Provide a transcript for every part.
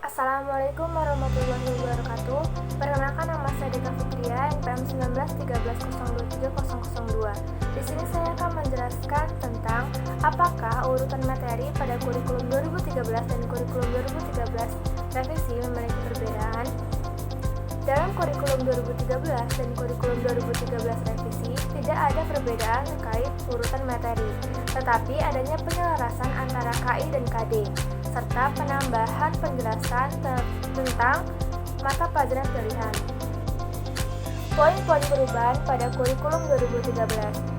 Assalamualaikum warahmatullahi wabarakatuh. Perkenalkan, nama saya Deka Fitria, NPM 1913023002. Di sini saya akan menjelaskan tentang apakah urutan materi pada kurikulum 2013 dan kurikulum 2013 revisi memiliki perbedaan. Dalam kurikulum 2013 dan kurikulum 2013 revisi tidak ada perbedaan terkait urutan materi, tetapi adanya penyelarasan antara KI dan KD, serta penambahan penjelasan tentang mata pelajaran pilihan. Poin-poin perubahan pada kurikulum 2013.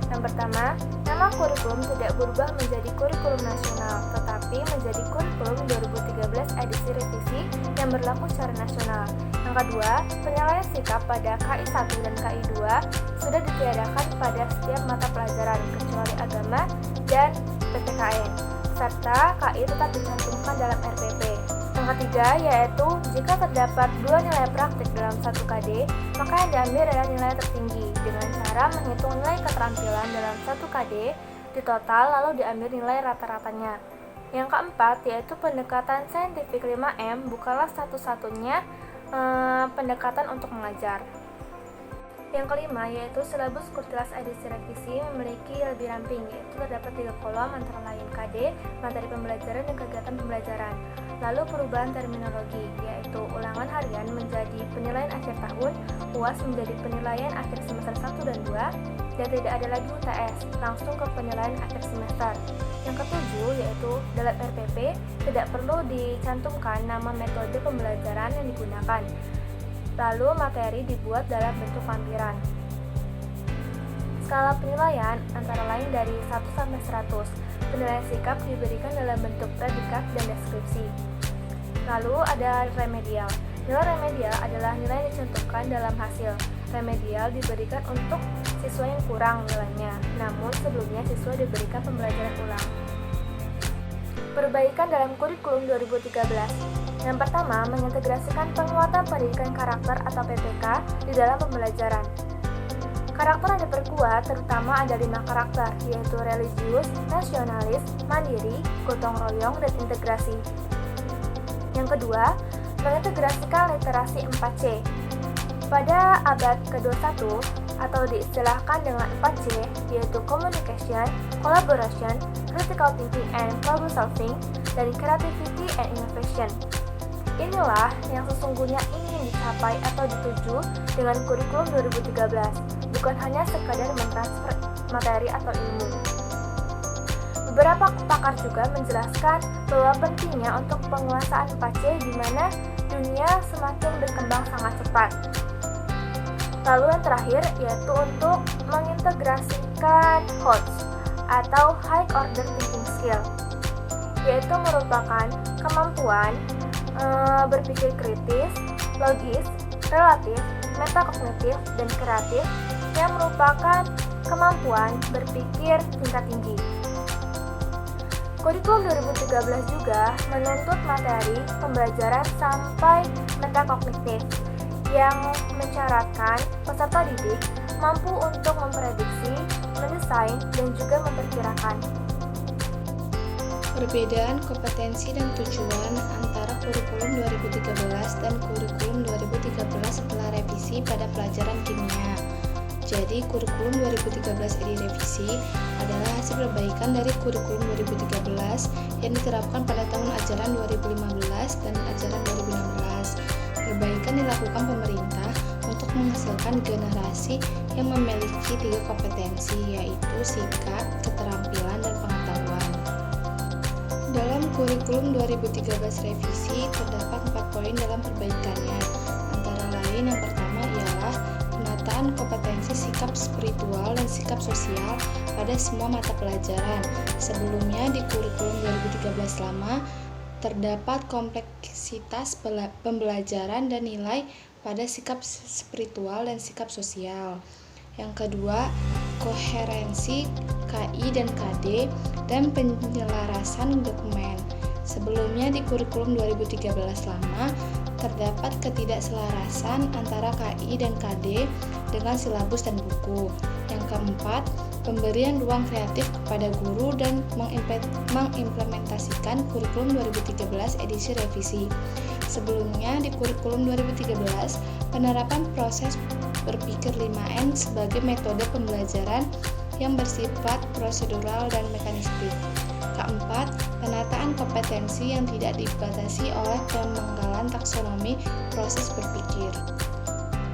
Yang pertama, nama kurikulum tidak berubah menjadi kurikulum nasional, tetapi menjadi kurikulum 2013 edisi revisi yang berlaku secara nasional. Yang kedua, penilaian sikap pada KI 1 dan KI 2 sudah ditiadakan pada setiap mata pelajaran kecuali agama dan PPKN, serta KI tetap dicantumkan dalam RPP. Yang ketiga, yaitu jika terdapat dua nilai praktik dalam satu KD, maka yang diambil adalah nilai tertinggi dengan cara menghitung nilai keterampilan dalam satu KD di total lalu diambil nilai rata-ratanya. Yang keempat, yaitu pendekatan saintifik 5M bukanlah satu-satunya pendekatan untuk mengajar. Yang kelima, yaitu silabus Kurtilas edisi revisi memiliki lebih ramping, yaitu terdapat 3 kolom antara lain KD, materi pembelajaran dan kegiatan pembelajaran. Lalu perubahan terminologi, yaitu ulangan harian menjadi penilaian akhir tahun, UAS menjadi penilaian akhir semester 1 dan 2, dan tidak ada lagi UTS, langsung ke penilaian akhir semester. Yang ketujuh, yaitu dalam RPP tidak perlu dicantumkan nama metode pembelajaran yang digunakan. Lalu materi dibuat dalam bentuk lampiran. Skala penilaian antara lain dari 1 sampai 100. Penilaian sikap diberikan dalam bentuk predikat dan deskripsi. Lalu ada remedial. Nilai remedial adalah nilai yang dicantumkan dalam hasil. Remedial diberikan untuk siswa yang kurang nilainya, namun sebelumnya siswa diberikan pembelajaran ulang. Perbaikan dalam kurikulum 2013. Yang pertama, mengintegrasikan penguatan pendidikan karakter atau PPK di dalam pembelajaran. Karakter yang diperkuat terutama ada 5 karakter, yaitu religius, nasionalis, mandiri, gotong royong, dan integrasi. Yang kedua, mengintegrasikan literasi 4C. Pada abad ke-21, atau diistilahkan dengan 4C, yaitu communication, collaboration, critical thinking and problem solving, dan creativity and innovation. Inilah yang sesungguhnya ingin dicapai atau dituju dengan kurikulum 2013, bukan hanya sekadar mentransfer materi atau ilmu. Beberapa pakar juga menjelaskan bahwa pentingnya untuk penguasaan 4C di mana dunia semakin berkembang sangat cepat. Lalu yang terakhir yaitu untuk mengintegrasikan HOTS atau High Order Thinking Skill, yaitu merupakan kemampuan berpikir kritis, logis, relatif, metakognitif, dan kreatif yang merupakan kemampuan berpikir tingkat tinggi. Kurikulum 2013 juga menuntut materi pembelajaran sampai metakognitif yang mensyaratkan peserta didik mampu untuk memprediksi, mendesain, dan juga memperkirakan. Perbedaan kompetensi dan tujuan antara kurikulum 2013 dan kurikulum 2013 setelah revisi pada pelajaran kimia. Jadi, kurikulum 2013 edisi revisi adalah hasil perbaikan dari kurikulum 2013 yang diterapkan pada tahun ajaran 2015 dan ajaran 2016. Perbaikan dilakukan pemerintah untuk menghasilkan generasi yang memiliki 3 kompetensi, yaitu sikap, keterampilan, dan pengetahuan. Dalam kurikulum 2013 revisi terdapat 4 poin dalam perbaikannya. Antara lain yang pertama ialah penataan kompetensi sikap spiritual dan sikap sosial pada semua mata pelajaran. Sebelumnya di kurikulum 2013 lama terdapat kompleksitas pembelajaran dan nilai pada sikap spiritual dan sikap sosial. Yang kedua, koherensi KI dan KD dan penyelarasan dokumen. Sebelumnya di kurikulum 2013 lama terdapat ketidakselarasan antara KI dan KD dengan silabus dan buku. Yang keempat, pemberian ruang kreatif kepada guru dan mengimplementasikan kurikulum 2013 edisi revisi. Sebelumnya di kurikulum 2013, penerapan proses berpikir 5M sebagai metode pembelajaran yang bersifat prosedural dan mekanistik. Keempat, penataan kompetensi yang tidak dibatasi oleh pemanggalan taksonomi proses berpikir.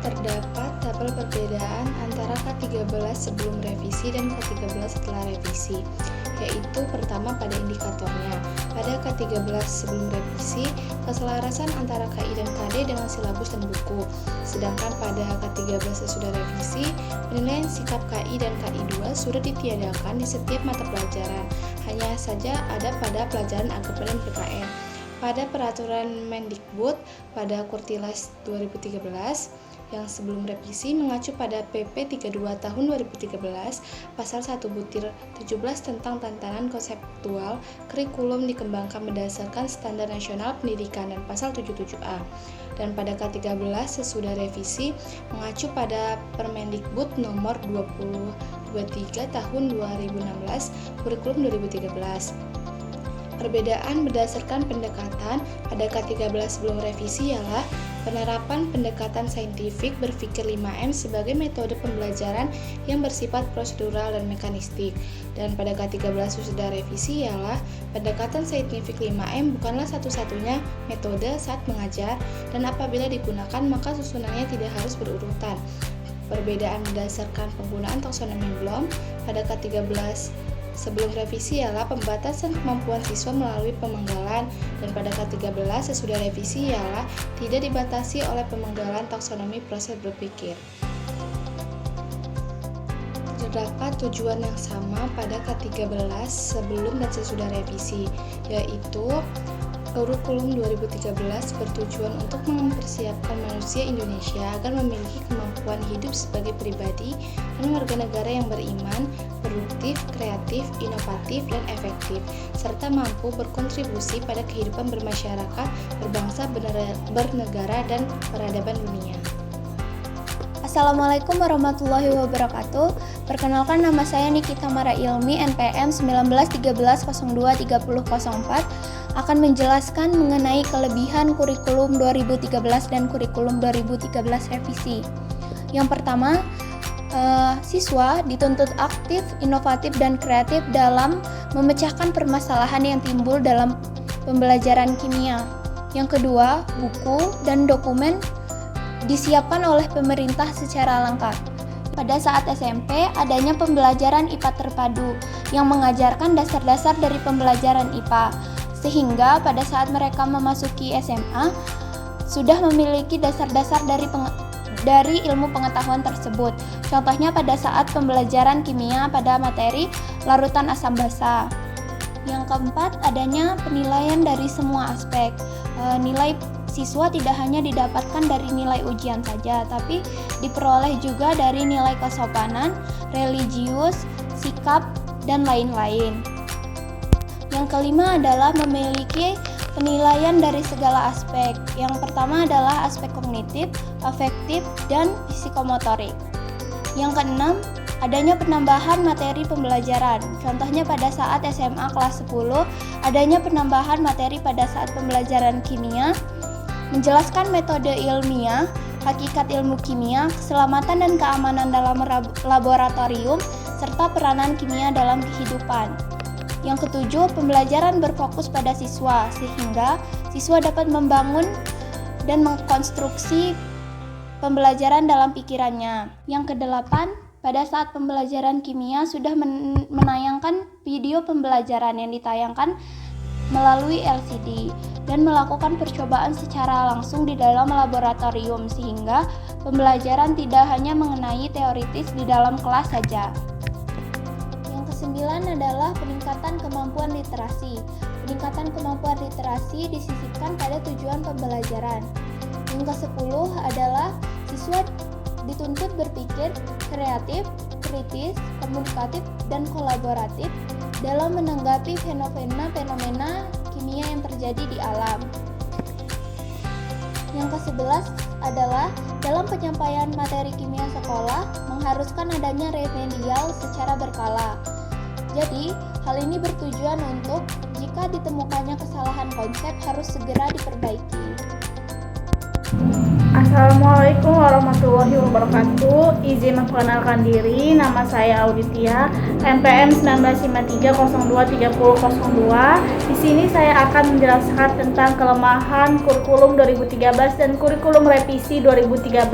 Terdapat tabel perbedaan antara K13 sebelum revisi dan K13 setelah revisi, yaitu pertama pada indikatornya. Pada K13 sebelum revisi, keselarasan antara KI dan KD dengan silabus dan buku. Sedangkan pada K13 sesudah revisi, penilaian sikap KI dan KI2 sudah ditiadakan di setiap mata pelajaran, hanya saja ada pada pelajaran agama dan PKN. Pada peraturan Mendikbud pada Kurtilas 2013, yang sebelum revisi mengacu pada PP 32 tahun 2013 pasal 1/17 tentang tatanan konseptual kurikulum dikembangkan berdasarkan standar nasional pendidikan dan pasal 77A, dan pada K13 sesudah revisi mengacu pada Permendikbud nomor 23 tahun 2016 kurikulum 2013. Perbedaan berdasarkan pendekatan pada K13 sebelum revisi ialah penerapan pendekatan saintifik berpikir 5M sebagai metode pembelajaran yang bersifat prosedural dan mekanistik. Dan pada K13 sesudah revisi ialah pendekatan saintifik 5M bukanlah satu-satunya metode saat mengajar, dan apabila digunakan maka susunannya tidak harus berurutan. Perbedaan berdasarkan penggunaan taksonomi Bloom pada K13 sebelum revisi ialah pembatasan kemampuan siswa melalui pemanggalan, dan pada K13 sesudah revisi ialah tidak dibatasi oleh pemanggalan taksonomi proses berpikir. Terdapat tujuan yang sama pada K13 sebelum dan sesudah revisi, yaitu kurikulum 2013 bertujuan untuk mempersiapkan manusia Indonesia agar memiliki kemampuan hidup sebagai pribadi dan warga negara yang beriman, produktif, kreatif, inovatif, dan efektif, serta mampu berkontribusi pada kehidupan bermasyarakat, berbangsa, bernegara, dan peradaban dunia. Assalamualaikum warahmatullahi wabarakatuh. Perkenalkan, nama saya Nikita Mara Ilmi, NPM 1913023004, akan menjelaskan mengenai kelebihan kurikulum 2013 dan kurikulum 2013 revisi. Yang pertama, siswa dituntut aktif, inovatif, dan kreatif dalam memecahkan permasalahan yang timbul dalam pembelajaran kimia. Yang kedua, buku dan dokumen disiapkan oleh pemerintah secara lengkap. Pada saat SMP, adanya pembelajaran IPA terpadu yang mengajarkan dasar-dasar dari pembelajaran IPA, sehingga pada saat mereka memasuki SMA sudah memiliki dasar-dasar dari ilmu pengetahuan tersebut. Contohnya pada saat pembelajaran kimia pada materi larutan asam basa. Yang keempat, adanya penilaian dari semua aspek. Nilai siswa tidak hanya didapatkan dari nilai ujian saja, tapi diperoleh juga dari nilai kesopanan, religius, sikap, dan lain-lain. Yang kelima adalah memiliki penilaian dari segala aspek. Yang pertama adalah aspek kognitif, afektif, dan psikomotorik. Yang keenam, adanya penambahan materi pembelajaran. Contohnya pada saat SMA kelas 10, adanya penambahan materi pada saat pembelajaran kimia, menjelaskan metode ilmiah, hakikat ilmu kimia, keselamatan dan keamanan dalam laboratorium, serta peranan kimia dalam kehidupan. Yang ketujuh, pembelajaran berfokus pada siswa, sehingga siswa dapat membangun dan mengkonstruksi pembelajaran dalam pikirannya. Yang kedelapan, pada saat pembelajaran kimia sudah menayangkan video pembelajaran yang ditayangkan melalui LCD dan melakukan percobaan secara langsung di dalam laboratorium, sehingga pembelajaran tidak hanya mengenai teoritis di dalam kelas saja. Yang kesembilan adalah peningkatan kemampuan literasi. Peningkatan kemampuan literasi disisipkan pada tujuan pembelajaran. Yang ke-10 adalah siswa dituntut berpikir kreatif, kritis, komunikatif, dan kolaboratif dalam menanggapi fenomena kimia yang terjadi di alam. Yang ke-11 adalah dalam penyampaian materi kimia sekolah mengharuskan adanya remedial secara berkala. Jadi, hal ini bertujuan untuk jika ditemukannya kesalahan konsep harus segera diperbaiki. Assalamualaikum warahmatullahi wabarakatuh. Izin memperkenalkan diri, nama saya Auditia, NPM 1953023002. Di sini saya akan menjelaskan tentang kelemahan kurikulum 2013 dan kurikulum revisi 2013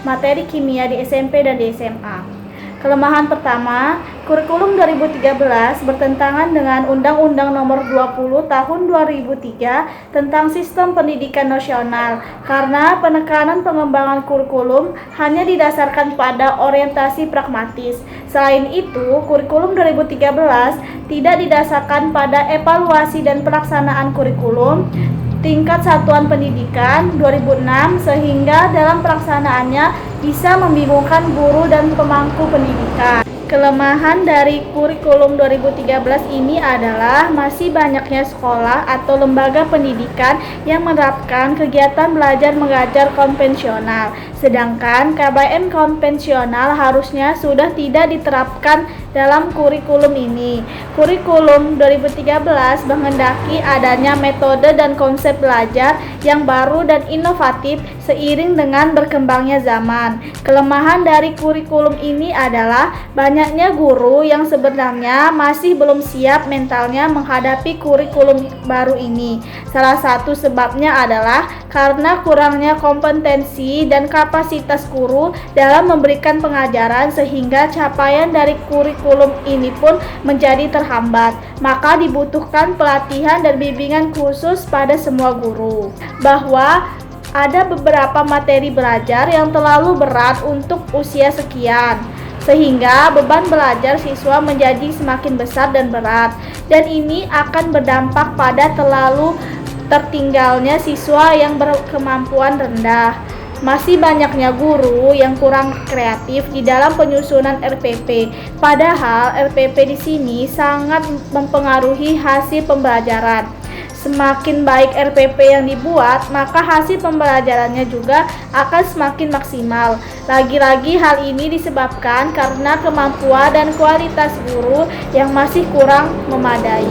materi kimia di SMP dan di SMA. Kelemahan pertama, kurikulum 2013 bertentangan dengan Undang-Undang Nomor 20 Tahun 2003 tentang Sistem Pendidikan Nasional karena penekanan pengembangan kurikulum hanya didasarkan pada orientasi pragmatis. Selain itu, kurikulum 2013 tidak didasarkan pada evaluasi dan pelaksanaan kurikulum tingkat satuan pendidikan 2006 sehingga dalam pelaksanaannya bisa membingungkan guru dan pemangku pendidikan. Kelemahan dari kurikulum 2013 ini adalah masih banyaknya sekolah atau lembaga pendidikan yang menerapkan kegiatan belajar mengajar konvensional, sedangkan KBM konvensional harusnya sudah tidak diterapkan dalam kurikulum ini. Kurikulum 2013 menghendaki adanya metode dan konsep belajar yang baru dan inovatif seiring dengan berkembangnya zaman. Kelemahan dari kurikulum ini adalah banyaknya guru yang sebenarnya masih belum siap mentalnya menghadapi kurikulum baru ini. Salah satu sebabnya adalah karena kurangnya kompetensi dan kapasitas guru dalam memberikan pengajaran sehingga capaian dari kurikulum ini pun menjadi terhambat. Maka dibutuhkan pelatihan dan bimbingan khusus pada semua guru. Bahwa ada beberapa materi belajar yang terlalu berat untuk usia sekian, sehingga beban belajar siswa menjadi semakin besar dan berat, dan ini akan berdampak pada terlalu tertinggalnya siswa yang berkemampuan rendah. Masih banyaknya guru yang kurang kreatif di dalam penyusunan RPP, padahal RPP di sini sangat mempengaruhi hasil pembelajaran. Semakin baik RPP yang dibuat, maka hasil pembelajarannya juga akan semakin maksimal. Lagi-lagi hal ini disebabkan karena kemampuan dan kualitas guru yang masih kurang memadai.